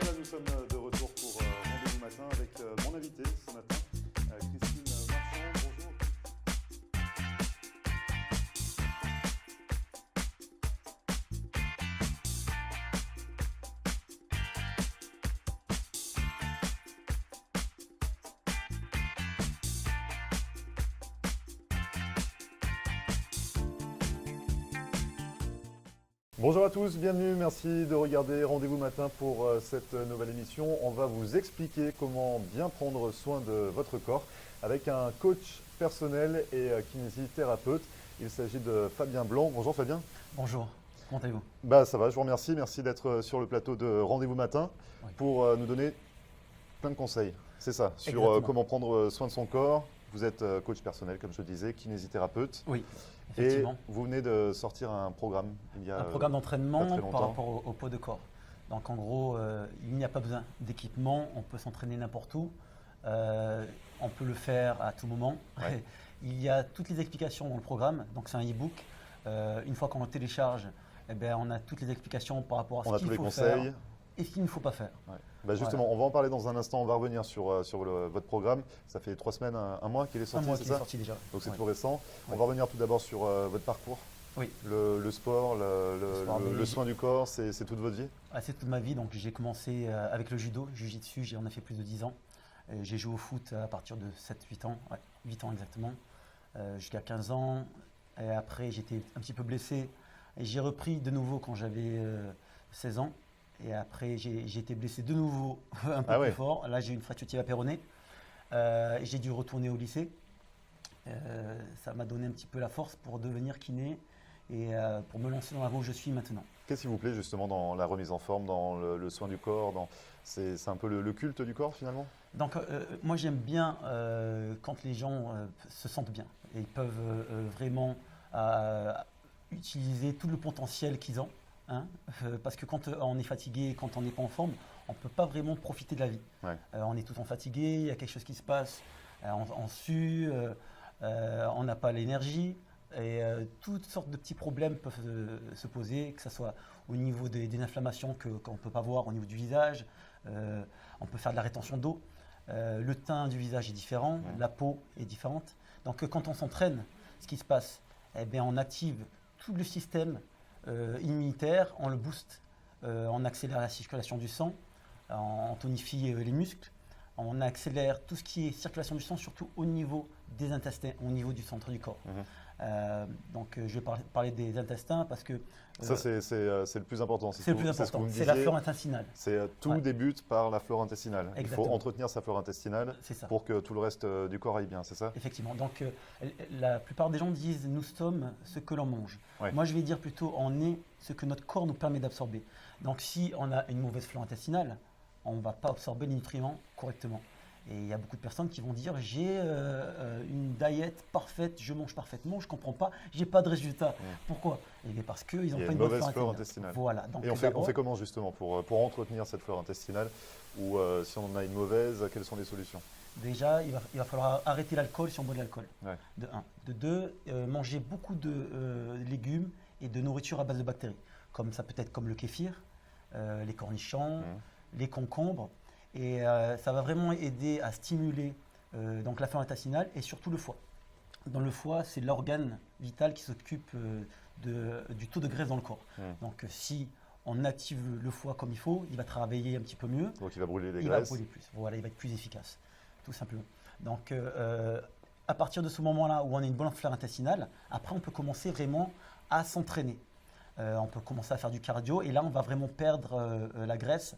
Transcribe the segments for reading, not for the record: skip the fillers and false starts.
voilà, nous sommes de retour pour Rendez-vous matin avec mon invité ce matin, Christine Marchand. Bonjour. Bonjour à tous, bienvenue, merci de regarder Rendez-vous matin pour cette nouvelle émission. On va vous expliquer comment bien prendre soin de votre corps avec un coach personnel et kinésithérapeute. Il s'agit de Fabien Blanc. Bonjour Fabien. Bonjour, comment allez-vous? Ça va, je vous remercie. Merci d'être sur le plateau de Rendez-vous matin pour nous donner plein de conseils. C'est ça, sur comment prendre soin de son corps. Vous êtes coach personnel, comme je le disais, kinésithérapeute. Oui, et effectivement. vous venez de sortir un programme il y a Un programme d'entraînement pas très par longtemps. rapport au poids de corps. Donc en gros, il n'y a pas besoin d'équipement, on peut s'entraîner n'importe où, on peut le faire à tout moment. Ouais. Il y a toutes les explications dans le programme, donc c'est un e-book. Une fois qu'on le télécharge, eh bien, on a toutes les explications par rapport à On ce a tous qu'il les faut conseils. faire et ce qu'il ne faut pas faire. Ouais. Justement, on va en parler dans un instant. On va revenir sur votre programme. Ça fait 3 semaines, un mois qu'il est Un sorti, mois c'est qu'il est ça? sorti déjà. Donc c'est Ouais. tout récent. On Ouais. va revenir tout d'abord sur votre parcours. Oui. Le sport, sport, le soin du corps, c'est toute votre vie? C'est toute ma vie, donc j'ai commencé avec le judo, jiu-jitsu, j'en ai fait plus de 10 ans. J'ai joué au foot à partir de 7-8 ans, 8 ans exactement, jusqu'à 15 ans. Et après, j'étais un petit peu blessé et j'ai repris de nouveau quand j'avais 16 ans. Et après, j'ai été blessé de nouveau un peu plus fort. Là, j'ai eu une fracture tibia péronée. J'ai dû retourner au lycée. Ça m'a donné un petit peu la force pour devenir kiné et pour me lancer dans la voie où je suis maintenant. Qu'est-ce qui vous plaît justement dans la remise en forme, dans le soin du corps? C'est un peu le culte du corps finalement? Donc moi j'aime bien quand les gens se sentent bien et ils peuvent vraiment utiliser tout le potentiel qu'ils ont. Parce que quand on est fatigué, quand on n'est pas en forme, on ne peut pas vraiment profiter de la vie. Ouais. On est tout le temps fatigué, il y a quelque chose qui se passe, on sue, on n'a pas l'énergie. Et toutes sortes de petits problèmes peuvent se poser, que ce soit au niveau des inflammations qu'on ne peut pas voir au niveau du visage, on peut faire de la rétention d'eau, le teint du visage est différent, la peau est différente. Donc quand on s'entraîne, ce qui se passe, eh bien, on active tout le système immunitaire, on le booste, on accélère la circulation du sang, on tonifie les muscles, on accélère tout ce qui est circulation du sang, surtout au niveau des intestins, au niveau du centre du corps. Donc je vais parler des intestins parce que… ça c'est le plus important. C'est le plus important, c'est la flore intestinale. Tout débute par la flore intestinale. Exactement. Il faut entretenir sa flore intestinale pour que tout le reste du corps aille bien, c'est ça? Effectivement. Donc la plupart des gens disent nous sommes ce que l'on mange. Ouais. Moi je vais dire plutôt on est ce que notre corps nous permet d'absorber. Donc si on a une mauvaise flore intestinale, on ne va pas absorber les nutriments correctement. Et il y a beaucoup de personnes qui vont dire j'ai une diète parfaite, je mange parfaitement, je ne comprends pas, je n'ai pas de résultat. Pourquoi? Parce qu'ils n'ont pas une mauvaise flore intestinale. Voilà. Donc, et on fait comment justement pour entretenir cette flore intestinale? Ou si on en a une mauvaise, quelles sont les solutions? Déjà, il va falloir arrêter l'alcool si on boit de l'alcool, Ouais. de 1. De 2, manger beaucoup de légumes et de nourriture à base de bactéries. Comme ça peut être comme le kéfir, les cornichons, les concombres. Et ça va vraiment aider à stimuler donc la flore intestinale et surtout le foie. Dans le foie, c'est l'organe vital qui s'occupe du taux de graisse dans le corps. Donc si on active le foie comme il faut, il va travailler un petit peu mieux. Donc il va brûler les graisses. graisses. Il va brûler plus. Voilà, il va être plus efficace, tout simplement. Donc à partir de ce moment-là où on a une bonne flore intestinale, après on peut commencer vraiment à s'entraîner. On peut commencer à faire du cardio et là on va vraiment perdre la graisse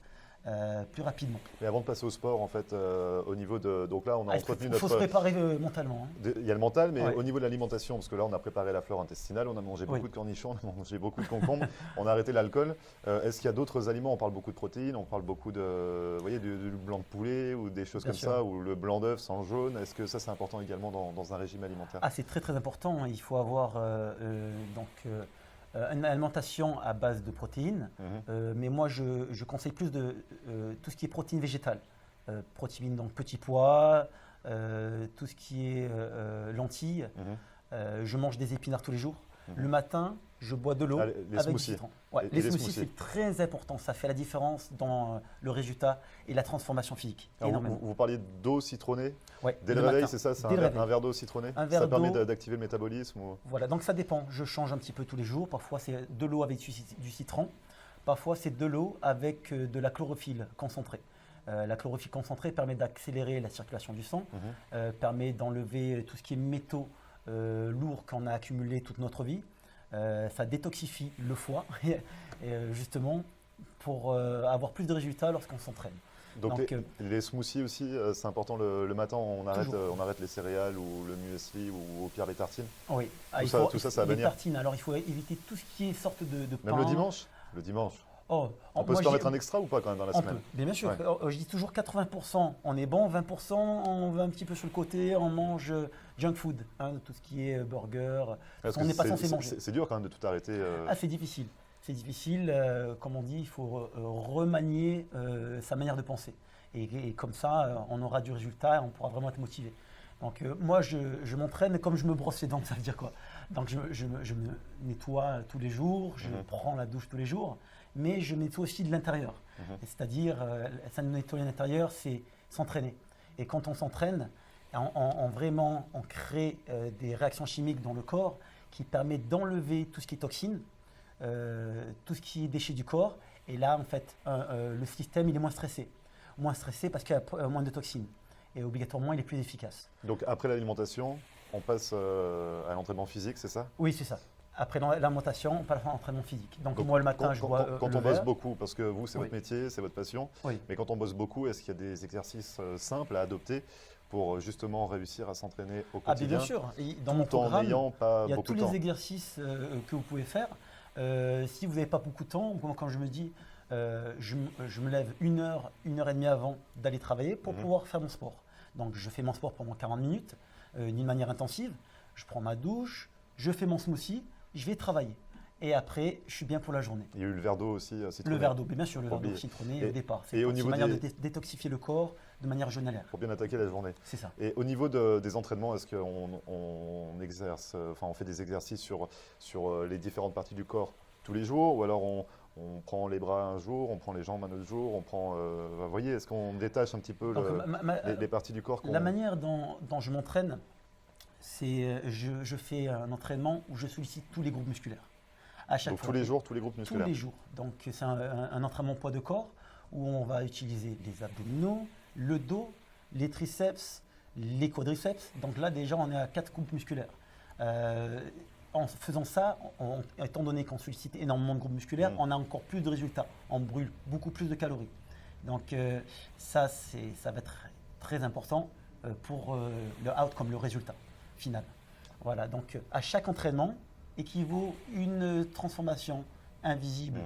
plus rapidement. Mais avant de passer au sport, en fait, au niveau de… Donc là, on a entretenu notre… Il faut se préparer mentalement. Il y a le mental, mais au niveau de l'alimentation, parce que là, on a préparé la flore intestinale, on a mangé beaucoup de cornichons, on a mangé beaucoup de concombres, on a arrêté l'alcool. Est-ce qu'il y a d'autres aliments? On parle beaucoup de protéines, on parle beaucoup de, vous voyez, du blanc de poulet ou des choses comme ça, ou le blanc d'œuf sans jaune. Est-ce que ça, c'est important également dans un régime alimentaire? C'est très très important. Il faut avoir une alimentation à base de protéines, mais moi je conseille plus de tout ce qui est protéines végétales. Protéines, donc petits pois, tout ce qui est lentilles. Je mange des épinards tous les jours. Le matin, je bois de l'eau les avec du smoothies. citron. Ouais, Et les les smoothies, smoothies. c'est très important. Ça fait la différence dans le résultat et la transformation physique. Alors, Énormément. vous parliez d'eau citronnée. Ouais, Dès le réveil, c'est ça, c'est Dès le réveil. un verre d'eau citronnée. Un verre Ça permet d'eau. d'activer le métabolisme Voilà, donc ça dépend. Je change un petit peu tous les jours. Parfois, c'est de l'eau avec du citron. Parfois, c'est de l'eau avec de la chlorophylle concentrée. La chlorophylle concentrée permet d'accélérer la circulation du sang, permet d'enlever tout ce qui est métaux lourds qu'on a accumulés toute notre vie. Ça détoxifie le foie, justement, pour avoir plus de résultats lorsqu'on s'entraîne. Donc, les smoothies aussi, c'est important le matin, on arrête les céréales ou le muesli ou au pire les tartines. Oui, Tout ça va les bannir. tartines. Alors, il faut éviter tout ce qui est sorte de pain. Même le dimanche. Oh, On peut se permettre un extra ou pas quand même dans la on semaine? peut, bien sûr. Ouais. Je dis toujours 80%, on est bon, 20%, on va un petit peu sur le côté, on mange junk food, hein, tout ce qui est burger, Parce on que n'est pas censé manger. c'est dur quand même de tout arrêter. Ah, c'est difficile. C'est difficile, comme on dit, il faut remanier sa manière de penser. Et comme ça, on aura du résultat et on pourra vraiment être motivé. Donc moi, je m'entraîne comme je me brosse les dents, ça veut dire quoi? Donc je me nettoie tous les jours, je prends la douche tous les jours, mais je nettoie aussi de l'intérieur. C'est-à-dire, ça nettoyer l'intérieur, c'est s'entraîner. Et quand on s'entraîne, on crée des réactions chimiques dans le corps qui permettent d'enlever tout ce qui est toxine, tout ce qui est déchets du corps. Et là, en fait, le système, il est moins stressé. Moins stressé parce qu'il y a moins de toxines. Et obligatoirement, il est plus efficace. Donc après l'alimentation, on passe à l'entraînement physique, c'est ça? Oui, c'est ça. Après l'alimentation, on passe à l'entraînement physique. Donc moi, le matin, je bois quand le on bosse verre. beaucoup, parce que vous, c'est Oui. votre métier, c'est votre passion, Oui. mais quand on bosse beaucoup, est-ce qu'il y a des exercices simples à adopter pour justement réussir à s'entraîner au Ah, quotidien bien sûr. Et dans mon tout en programme, n'ayant pas il y a beaucoup tous de temps? les exercices que vous pouvez faire. Si vous n'avez pas beaucoup de temps, quand je me dis, je me lève une heure et demie avant d'aller travailler pour pouvoir faire mon sport. Donc je fais mon sport pendant 40 minutes, d'une manière intensive. Je prends ma douche, je fais mon smoothie, je vais travailler. Et après, je suis bien pour la journée. Il y a eu le verre d'eau aussi citronné. Le verre d'eau, bien sûr, le verre Oublié. d'eau citronné Et- au départ. et au C'est une niveau manière des- de détoxifier le corps de manière journalière. Pour bien attaquer la journée. C'est ça. Et au niveau des entraînements, est-ce qu'on exerce, enfin on fait des exercices sur les différentes parties du corps tous les jours, ou alors on prend les bras un jour, on prend les jambes un autre jour, on prend, vous voyez, est-ce qu'on détache un petit peu Donc, les parties du corps la manière dont je m'entraîne, c'est je fais un entraînement où je sollicite tous les groupes musculaires. À chaque Donc fois. tous les jours, tous les groupes Tous musculaires. les jours. Donc c'est un entraînement poids de corps où on va utiliser les abdominaux, le dos, les triceps, les quadriceps. Donc là déjà on est à 4 groupes musculaires. En faisant ça, étant donné qu'on sollicite énormément de groupes musculaires, on a encore plus de résultats. On brûle beaucoup plus de calories. Donc ça va être très important pour le outcome, le résultat final. Voilà, donc à chaque entraînement équivaut une transformation invisible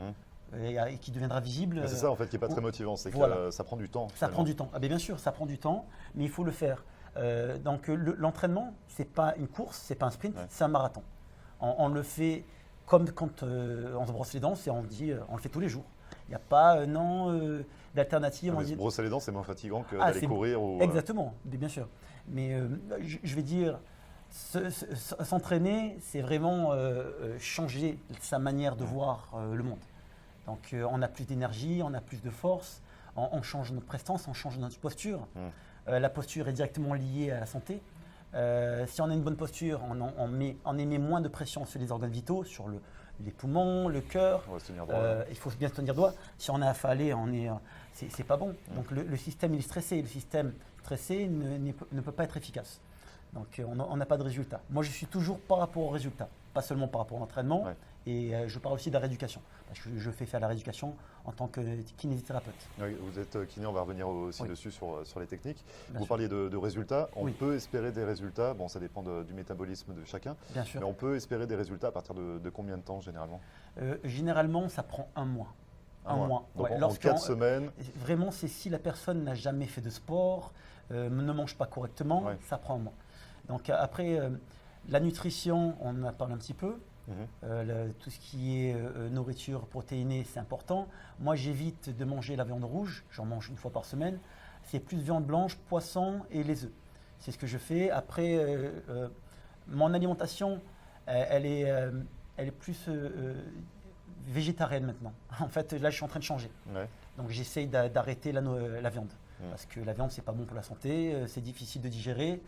et qui deviendra visible. Mais c'est ça en fait qui n'est pas très motivant, c'est voilà. que ça prend du temps. Ça finalement. prend du temps. Ah, bien sûr, ça prend du temps, mais il faut le faire. Donc l'entraînement, c'est pas une course, c'est pas un sprint, c'est un marathon. On le fait comme quand on se brosse les dents, on dit on le fait tous les jours. Il n'y a pas d'alternative. Mais se brosser les dents, c'est moins fatigant que Ah, d'aller courir. Ou, Exactement, bien sûr. Mais je vais dire, s'entraîner, c'est vraiment changer sa manière de voir le monde. Donc on a plus d'énergie, on a plus de force, on change notre prestance, on change notre posture. La posture est directement liée à la santé. Si on a une bonne posture, on émet moins de pression sur les organes vitaux, sur les poumons, le cœur. On va se tenir droit. Il faut bien se tenir droit. Si on est affalé, c'est pas bon. Donc le système il est stressé. Le système stressé ne peut pas être efficace. Donc on n'a pas de résultat. Moi je suis toujours par rapport au résultat, pas seulement par rapport à l'entraînement. Et je parle aussi de la rééducation, parce que je fais faire la rééducation en tant que kinésithérapeute. Oui, vous êtes kiné, on va revenir aussi dessus sur les techniques. Bien vous sûr. parliez de résultats, on peut espérer des résultats, bon ça dépend du métabolisme de chacun, Bien sûr. mais on peut espérer des résultats à partir de combien de temps généralement? Généralement ça prend un mois. Un mois. Donc Ouais, en 4 semaines. Vraiment, c'est si la personne n'a jamais fait de sport, ne mange pas correctement, ça prend un mois. Donc après, la nutrition, on en a parlé un petit peu. Tout ce qui est nourriture protéinée, c'est important. Moi, j'évite de manger la viande rouge. J'en mange une fois par semaine. C'est plus viande blanche, poisson et les œufs. C'est ce que je fais. Après, mon alimentation, elle est elle est plus végétarienne maintenant. En fait, là, je suis en train de changer. Ouais. Donc, j'essaye d'arrêter la viande. Ouais. Parce que la viande, c'est pas bon pour la santé, c'est difficile de digérer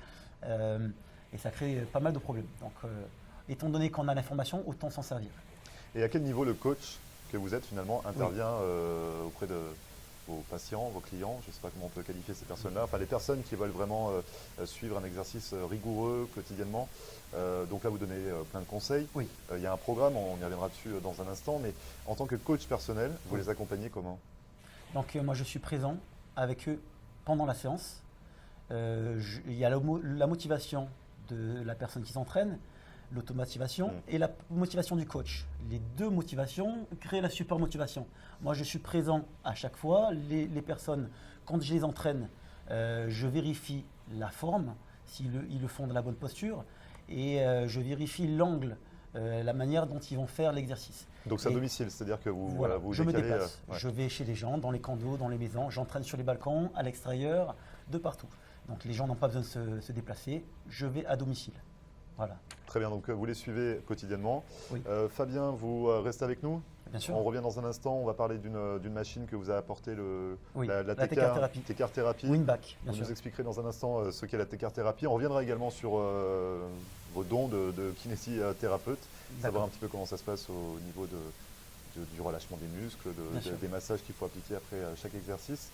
et ça crée pas mal de problèmes. Donc, étant donné qu'on a l'information, autant s'en servir. Et à quel niveau le coach que vous êtes finalement intervient auprès de vos patients, vos clients, je ne sais pas comment on peut qualifier ces personnes-là, enfin les personnes qui veulent vraiment suivre un exercice rigoureux quotidiennement. Donc là, vous donnez plein de conseils. Oui. Il y a un programme, on y reviendra dessus dans un instant, mais en tant que coach personnel, vous les accompagnez comment? Donc moi, je suis présent avec eux pendant la séance. Il y a la motivation de la personne qui s'entraîne, l'automotivation et la motivation du coach. Les deux motivations créent la super motivation. Moi, je suis présent à chaque fois. Les personnes, quand je les entraîne, je vérifie la forme, s'ils le font dans la bonne posture, et je vérifie l'angle, la manière dont ils vont faire l'exercice. Donc c'est à domicile, c'est-à-dire que vous, voilà, vous je me décalez, déplace. Je vais chez les gens, dans les condos, dans les maisons. J'entraîne sur les balcons, à l'extérieur, de partout. Donc les gens n'ont pas besoin de se déplacer. Je vais à domicile. Voilà. Très bien, donc vous les suivez quotidiennement. Oui. Fabien, vous restez avec nous. Bien sûr. On revient dans un instant, on va parler d'une machine que vous a apportée, la Tekar Thérapie. Tekar Thérapie. Winback, bien Vous sûr. nous expliquerez dans un instant ce qu'est la Tekar Thérapie. On reviendra également sur vos dons de kinésithérapeute, savoir un petit peu comment ça se passe au niveau du relâchement des muscles, des massages qu'il faut appliquer après chaque exercice.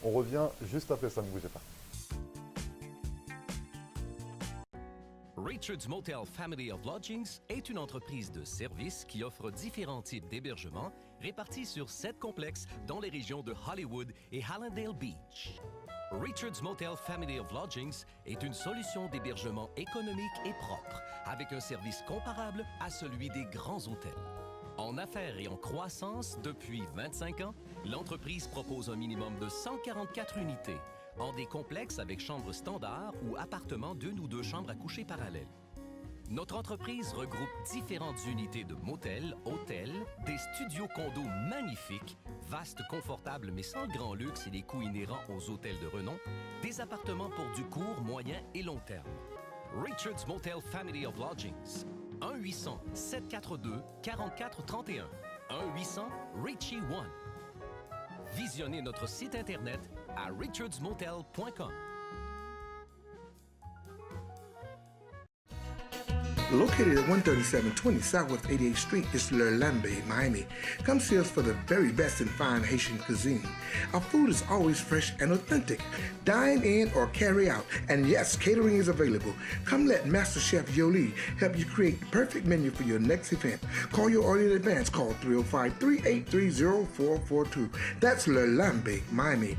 On revient juste après ça, ne bougez pas. Richard's Motel Family of Lodgings est une entreprise de services qui offre différents types d'hébergements répartis sur 7 complexes dans les régions de Hollywood et Hallandale Beach. Richard's Motel Family of Lodgings est une solution d'hébergement économique et propre, avec un service comparable à celui des grands hôtels. En affaires et en croissance depuis 25 ans, l'entreprise propose un minimum de 144 unités, en des complexes avec chambres standards ou appartements d'une ou deux chambres à coucher parallèles. Notre entreprise regroupe différentes unités de motels, hôtels, des studios condos magnifiques, vastes, confortables mais sans le grand luxe et les coûts inhérents aux hôtels de renom, des appartements pour du court, moyen et long terme. Richard's Motel Family of Lodgings. 1-800-742-4431. 1-800-RICHIE-1. Visionnez notre site internet à richardsmotel.com. Located at 13720 Southwest 88th Street is Le Lambe, Miami. Come see us for the very best in fine Haitian cuisine. Our food is always fresh and authentic. Dine in or carry out. And yes, catering is available. Come let Master Chef Yoli help you create the perfect menu for your next event. Call your order in advance. Call 305-383-0442. That's Le Lambe, Miami.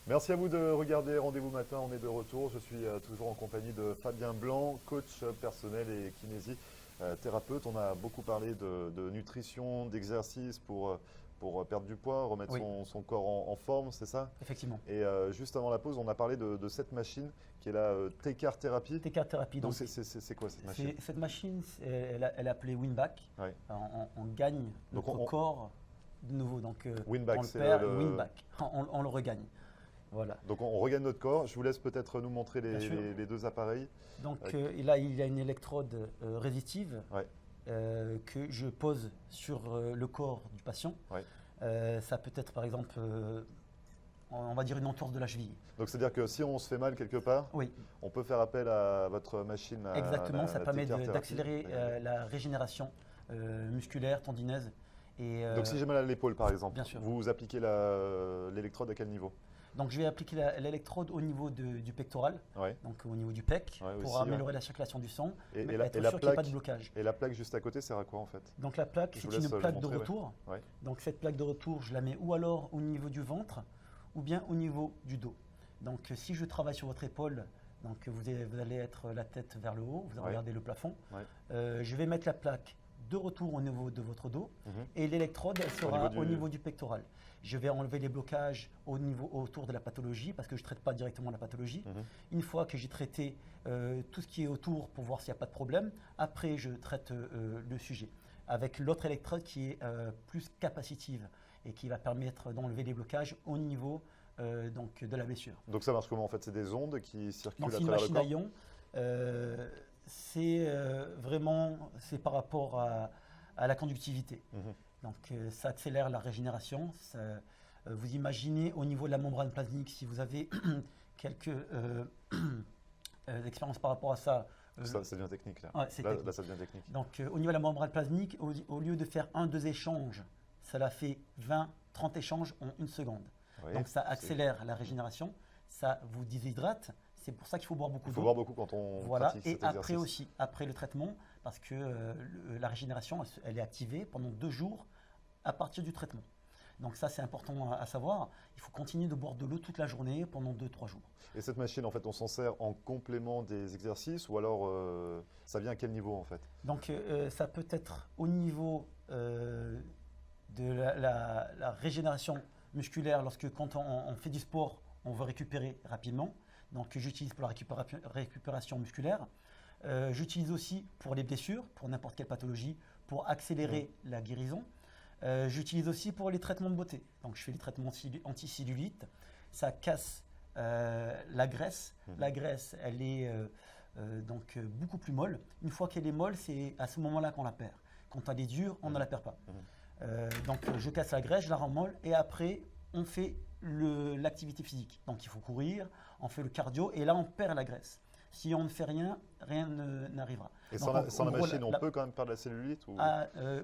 Merci à vous de regarder Rendez-vous Matin, on est de retour. Je suis toujours en compagnie de Fabien Blanc, coach personnel et kinésithérapeute. On a beaucoup parlé de nutrition, d'exercice pour perdre du poids, remettre son corps en forme, c'est ça? Effectivement. Et juste avant la pause, on a parlé de cette machine qui est la Tekar Thérapie. Tekar Thérapie. Donc c'est quoi cette machine? Cette machine, elle est appelée Winback. Ouais. On gagne notre corps de nouveau. Donc Winback, on le perd, Winback. On le regagne. Voilà. Donc on regagne notre corps. Je vous laisse peut-être nous montrer les deux appareils. Donc là, il y a une électrode résistive que je pose sur le corps du patient. Ouais. Ça peut être par exemple, on va dire une entorse de la cheville. Donc c'est-à-dire que si on se fait mal quelque part, on peut faire appel à votre machine. Exactement, ça permet d'accélérer la régénération musculaire, tendineuse. Donc si j'ai mal à l'épaule par exemple, bien sûr. Vous appliquez l'électrode à quel niveau? Donc je vais appliquer l'électrode au niveau du pectoral, donc au niveau du pec, pour améliorer la circulation du sang, et être sûr qu'il n'y ait pas de blocage. Et la plaque juste à côté sert à quoi en fait? Donc la plaque, c'est une plaque de retour. Donc cette plaque de retour, je la mets ou alors au niveau du ventre, ou bien au niveau du dos. Donc si je travaille sur votre épaule, donc vous allez être la tête vers le haut, vous allez regarder le plafond. Je vais mettre la plaque de retour au niveau de votre dos et l'électrode elle sera au niveau du pectoral. Je vais enlever les blocages autour de la pathologie parce que je ne traite pas directement la pathologie. Une fois que j'ai traité tout ce qui est autour pour voir s'il n'y a pas de problème, après je traite le sujet avec l'autre électrode qui est plus capacitive et qui va permettre d'enlever les blocages au niveau donc, de la blessure. Donc ça marche comment en fait? C'est des ondes qui circulent Donc à c'est une travers le machine à corps? ion. C'est par rapport à la conductivité. Mhm. Donc ça accélère la régénération. Vous imaginez au niveau de la membrane plasmique, si vous avez quelques expériences par rapport à ça. Ça devient technique là. Ouais, c'est Là, technique. là, ça devient technique. Donc au niveau de la membrane plasmique, au lieu de faire 1-2 échanges, ça la fait 20-30 échanges en 1 seconde. Oui, Donc ça accélère la régénération, ça vous déshydrate. C'est pour ça qu'il faut boire beaucoup il faut d'eau. boire beaucoup quand on Voilà, pratique et cet après exercice. aussi, après le traitement, parce que la régénération, elle est activée pendant 2 jours à partir du traitement. Donc ça, c'est important à savoir. Il faut continuer de boire de l'eau toute la journée pendant 2-3 jours. Et cette machine, en fait, on s'en sert en complément des exercices ou alors ça vient à quel niveau en fait? Donc ça peut être au niveau de la régénération musculaire, quand on fait du sport, on veut récupérer rapidement. Donc j'utilise pour la récupération musculaire. J'utilise aussi pour les blessures, pour n'importe quelle pathologie, pour accélérer la guérison. J'utilise aussi pour les traitements de beauté. Donc je fais les traitements anti-cellulite. Ça casse la graisse. La graisse, elle est donc beaucoup plus molle. Une fois qu'elle est molle, c'est à ce moment-là qu'on la perd. Quand elle est dure, on ne la perd pas. Donc je casse la graisse, je la rends molle et après on fait l'activité physique. Donc il faut courir, on fait le cardio et là on perd la graisse. Si on ne fait rien, rien n'arrivera. Et Donc, sans la gros, machine, on peut quand même perdre la cellulite ou...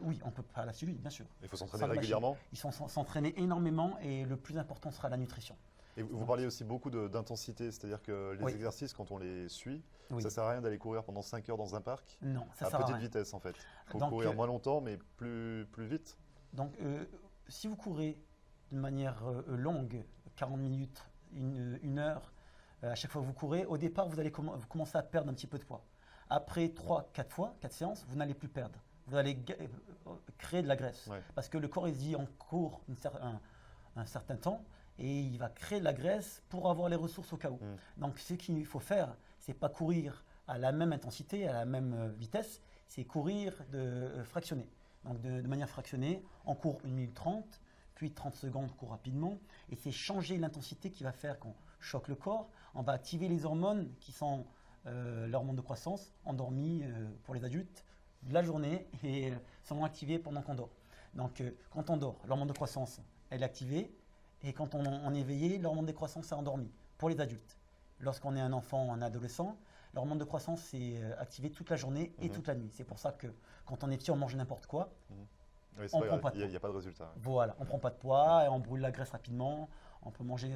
Oui, on peut perdre la cellulite, bien sûr. Il faut Sans s'entraîner la machine. régulièrement? Ils sont s'entraîner énormément et le plus important sera la nutrition. Et vous parliez aussi beaucoup d'intensité, c'est-à-dire que les Oui. exercices, quand on les suit, Oui. ça ne sert à rien d'aller courir pendant 5 heures dans un parc Non, ça à sert à petite rien. vitesse en fait. Il faut Donc, courir moins longtemps mais plus vite. Donc, si vous courez de manière longue, 40 minutes, une heure, à chaque fois que vous courez, au départ, vous allez vous commencer à perdre un petit peu de poids. Après 3-4 fois, 4 séances, vous n'allez plus perdre. Vous allez créer de la graisse. Ouais. Parce que le corps, il se dit, on court un certain temps et il va créer de la graisse pour avoir les ressources au cas où. Donc, ce qu'il faut faire, c'est pas courir à la même intensité, à la même vitesse, c'est courir fractionné. Donc, de manière fractionnée, on court 1 minute 30, puis 30 secondes, on court rapidement. Et c'est changer l'intensité qui va faire qu'on choque le corps. On va activer les hormones qui sont les hormones de croissance, endormies pour les adultes, de la journée et sont activées pendant qu'on dort. Donc, quand on dort, l'hormone de croissance, elle est activée. Et quand on est éveillé, l'hormone de croissance est endormie pour les adultes. Lorsqu'on est un enfant ou un adolescent, l'hormone de croissance est activée toute la journée et toute la nuit. C'est pour ça que quand on est petit, on mange n'importe quoi. Oui, On pas prend grave, pas de il n'y a pas de résultat. Voilà, on ne prend pas de poids et on brûle la graisse rapidement. On peut manger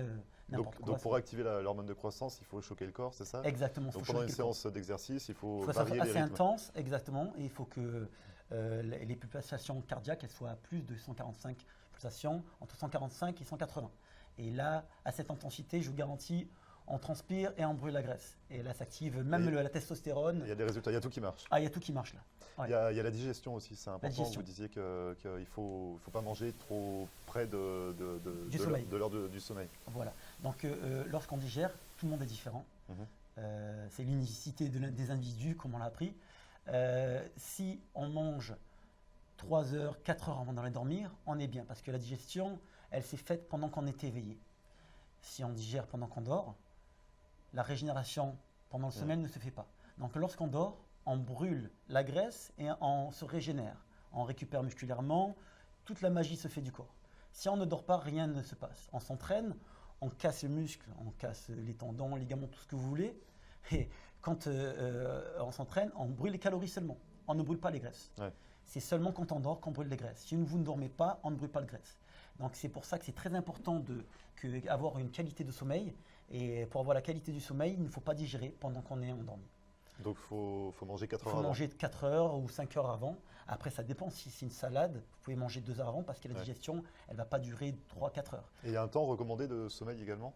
n'importe quoi. Donc pour activer l'hormone de croissance, il faut choquer le corps, c'est ça? Exactement. Donc pendant une séance d'exercice, il faut ça varier soit les assez rythmes. intense, exactement. Et il faut que les pulsations cardiaques elles soient à plus de 145 pulsations, entre 145 et 180. Et là, à cette intensité, je vous garantis, on transpire et on brûle la graisse. Et là, s'active même Et la testostérone. Il y a des résultats, il y a tout qui marche. Ah, il y a tout qui marche là. Ouais. Il y a la digestion aussi, c'est important. digestion. Vous disiez qu'il ne faut pas manger trop près Du sommeil. de l'heure du sommeil. Voilà. Donc, lorsqu'on digère, tout le monde est différent. C'est l'unicité des individus, comme on l'a appris. Si on mange 3 heures, 4 heures avant d'aller dormir, on est bien. Parce que la digestion, elle s'est faite pendant qu'on est éveillé. Si on digère pendant qu'on dort, la régénération pendant le sommeil ne se fait pas. Donc, lorsqu'on dort, on brûle la graisse et on se régénère. On récupère musculairement, toute la magie se fait du corps. Si on ne dort pas, rien ne se passe. On s'entraîne, on casse le muscle, on casse les tendons, les ligaments, tout ce que vous voulez. Et quand on s'entraîne, on brûle les calories seulement. On ne brûle pas les graisses. Ouais. C'est seulement quand on dort qu'on brûle les graisses. Si vous ne dormez pas, on ne brûle pas de graisse. Donc c'est pour ça que c'est très important d'avoir une qualité de sommeil. Et pour avoir la qualité du sommeil, il ne faut pas digérer pendant qu'on est endormi. Donc il faut manger 4 Il heures faut avant. manger 4 heures ou 5 heures avant. Après, ça dépend. Si c'est une salade, vous pouvez manger 2 heures avant parce que la digestion, elle ne va pas durer 3-4 heures. Et il y a un temps recommandé de sommeil également?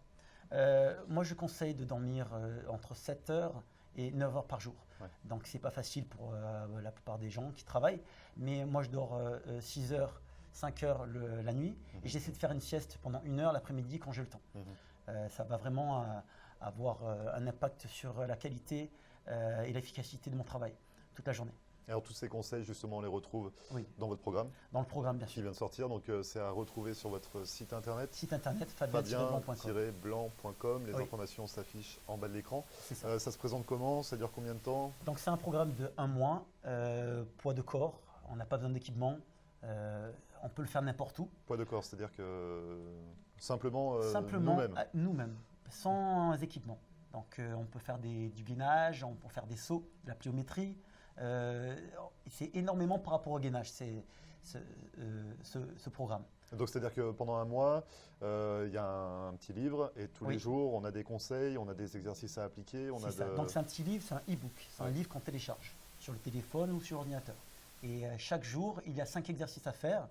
Moi, je conseille de dormir entre 7 heures et 9 heures par jour. Ouais. Donc, ce n'est pas facile pour la plupart des gens qui travaillent. Mais moi, je dors 6 heures, 5 heures la nuit. Et j'essaie de faire une sieste pendant 1 heure l'après-midi quand j'ai le temps. Ça va vraiment avoir un impact sur la qualité et l'efficacité de mon travail toute la journée. Alors tous ces conseils, justement, on les retrouve Oui. dans votre programme Dans le programme, bien qui sûr. vient de sortir. Donc c'est à retrouver sur votre site internet. Site internet, fabien-blanc.com. fabien-blanc.com. Les Oui. informations s'affichent en bas de l'écran. C'est ça. Ça se présente comment? Ça dure combien de temps? Donc c'est un programme de 1 mois, poids de corps, on n'a pas besoin d'équipement, on peut le faire n'importe où. Poids de corps, c'est-à-dire que simplement, Simplement nous-mêmes. nous-mêmes, sans équipement. Donc on peut faire du gainage, on peut faire des sauts, de la pliométrie. C'est énormément par rapport au gainage, ce programme. Donc c'est-à-dire que pendant un mois, il y a un petit livre et tous les jours, on a des conseils, on a des exercices à appliquer. C'est ça. Donc c'est un petit livre, c'est un e-book, c'est un livre qu'on télécharge sur le téléphone ou sur l'ordinateur. Et chaque jour, il y a 5 exercices à faire.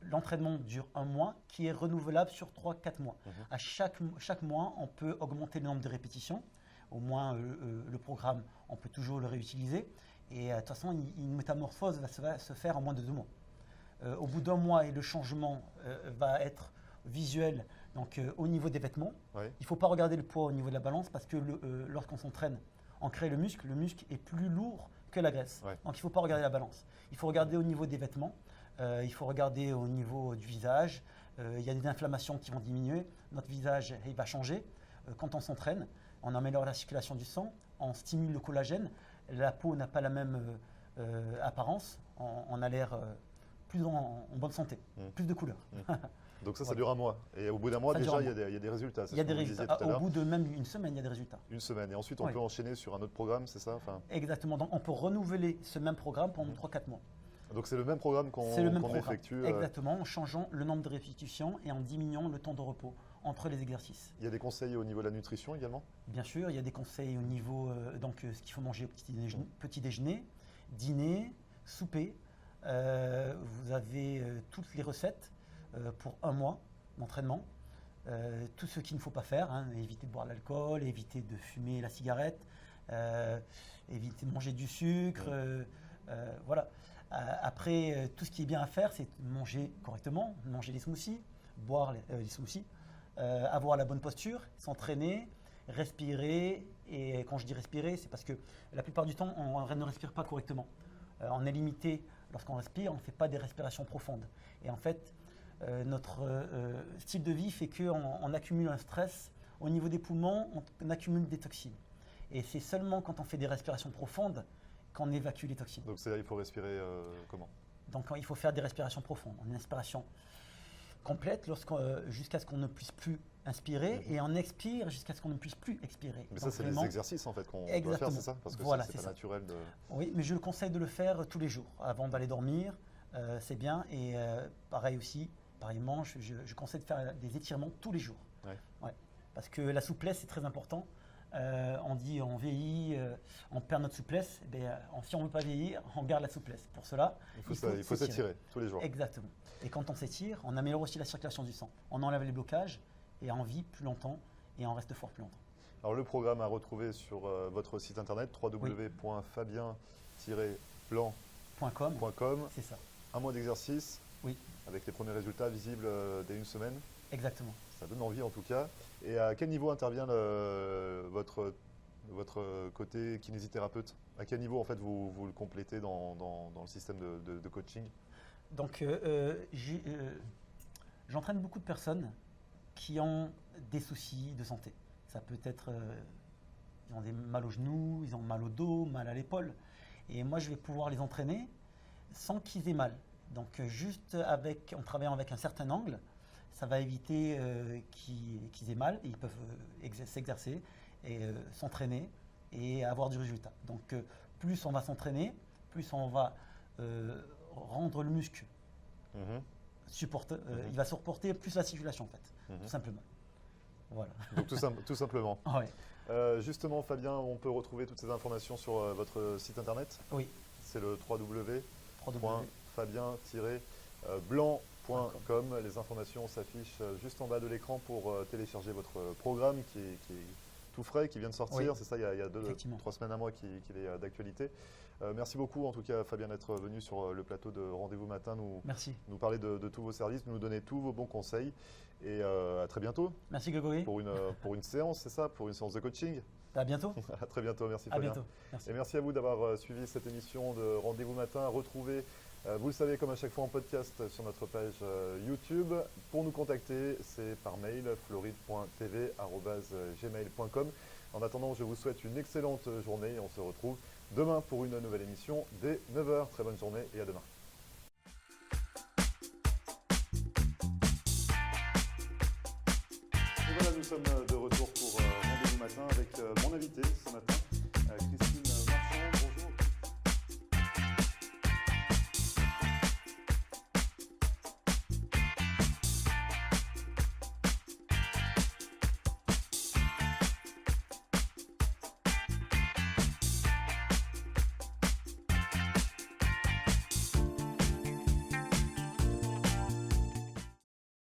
L'entraînement dure 1 mois qui est renouvelable sur 3-4 mois. À chaque mois, on peut augmenter le nombre de répétitions. Au moins, le programme, on peut toujours le réutiliser. Et de toute façon, une métamorphose va se faire en moins de 2 mois. Au bout d'1 mois, et le changement va être visuel. Donc, au niveau des vêtements, il ne faut pas regarder le poids au niveau de la balance parce que lorsqu'on s'entraîne, on crée le muscle est plus lourd que la graisse. Donc, il ne faut pas regarder la balance. Il faut regarder au niveau des vêtements. Il faut regarder au niveau du visage. Il y a des inflammations qui vont diminuer. Notre visage, il va changer. Quand on s'entraîne, on améliore la circulation du sang, on stimule le collagène. La peau n'a pas la même apparence. On a l'air plus en bonne santé, plus de couleurs. Donc ça dure 1 mois. Et au bout d'1 mois, déjà, il y a des résultats. Il y a des résultats. Au bout de même une semaine, il y a des résultats. Une semaine. Et ensuite, on peut enchaîner sur un autre programme, c'est ça? Exactement. Donc, on peut renouveler ce même programme pendant 3-4 mois. Donc c'est le même programme qu'on effectue. Exactement, en changeant le nombre de répétitions et en diminuant le temps de repos entre les exercices. Il y a des conseils au niveau de la nutrition également? Bien sûr, il y a des conseils au niveau ce qu'il faut manger au petit déjeuner, dîner, souper. Vous avez toutes les recettes pour 1 mois d'entraînement. Tout ce qu'il ne faut pas faire, éviter de boire l'alcool, éviter de fumer la cigarette, éviter de manger du sucre. Voilà. Après, tout ce qui est bien à faire, c'est manger correctement, manger les smoothies, boire les smoothies, avoir la bonne posture, s'entraîner, respirer. Et quand je dis respirer, c'est parce que la plupart du temps, on ne respire pas correctement. On est limité lorsqu'on respire, on ne fait pas des respirations profondes. Et en fait, notre style de vie fait qu'on accumule un stress. Au niveau des poumons, on accumule des toxines. Et c'est seulement quand on fait des respirations profondes qu'on évacue les toxines. Donc c'est-à-dire il faut respirer comment? Donc il faut faire des respirations profondes. Une inspiration complète jusqu'à ce qu'on ne puisse plus inspirer et on expire jusqu'à ce qu'on ne puisse plus expirer. Mais donc, ça, c'est des exercices en fait qu'on doit faire, c'est ça? Parce que voilà, c'est pas naturel de… Oui, mais je le conseille de le faire tous les jours. Avant d'aller dormir, c'est bien. Et pareillement, je conseille de faire des étirements tous les jours. Ouais. Parce que la souplesse, c'est très important. On dit on vieillit, on perd notre souplesse. Si on ne veut pas vieillir, on garde la souplesse. Pour cela, il faut s'étirer tous les jours. Exactement. Et quand on s'étire, on améliore aussi la circulation du sang. On enlève les blocages et on vit plus longtemps et on reste fort plus longtemps. Alors le programme à retrouver sur votre site internet www.fabien-blanc.com. C'est ça. 1 mois d'exercice. Oui. Avec les premiers résultats visibles dès 1 semaine. Exactement. Ça donne envie en tout cas. Et à quel niveau intervient votre côté kinésithérapeute? À quel niveau en fait vous le complétez dans le système de coaching? Donc j'entraîne beaucoup de personnes qui ont des soucis de santé. Ça peut être, ils ont des mal aux genoux, ils ont mal au dos, mal à l'épaule. Et moi je vais pouvoir les entraîner sans qu'ils aient mal. Donc juste en travaillant avec un certain angle, ça va éviter qu'ils aient mal. Et ils peuvent s'exercer et s'entraîner et avoir du résultat. Donc plus on va s'entraîner, plus on va rendre le muscle il va supporter plus la circulation en fait, tout simplement. Voilà. Donc tout simplement. Ouais. Justement Fabien, on peut retrouver toutes ces informations sur votre site internet? Oui. C'est le www.fabien-blanc.com. Les informations s'affichent juste en bas de l'écran pour télécharger votre programme qui est tout frais qui vient de sortir. Oui. C'est ça, il y a 3 semaines, un mois qu'il est d'actualité. Merci beaucoup en tout cas Fabien d'être venu sur le plateau de Rendez-vous Matin, nous parler de tous vos services, nous donner tous vos bons conseils. Et à très bientôt. Merci Grégory. Pour une séance, c'est ça? Pour une séance de coaching. À bientôt. À très bientôt, merci À Fabien. bientôt. Merci. Et merci à vous d'avoir suivi cette émission de Rendez-vous Matin. Retrouvez, vous le savez, comme à chaque fois en podcast sur notre page YouTube. Pour nous contacter, c'est par mail floride.tv@gmail.com. En attendant, je vous souhaite une excellente journée et on se retrouve demain pour une nouvelle émission dès 9h. Très bonne journée et à demain. Et voilà, nous sommes de retour pour Rendez-vous Matin avec mon invité ce matin, Christine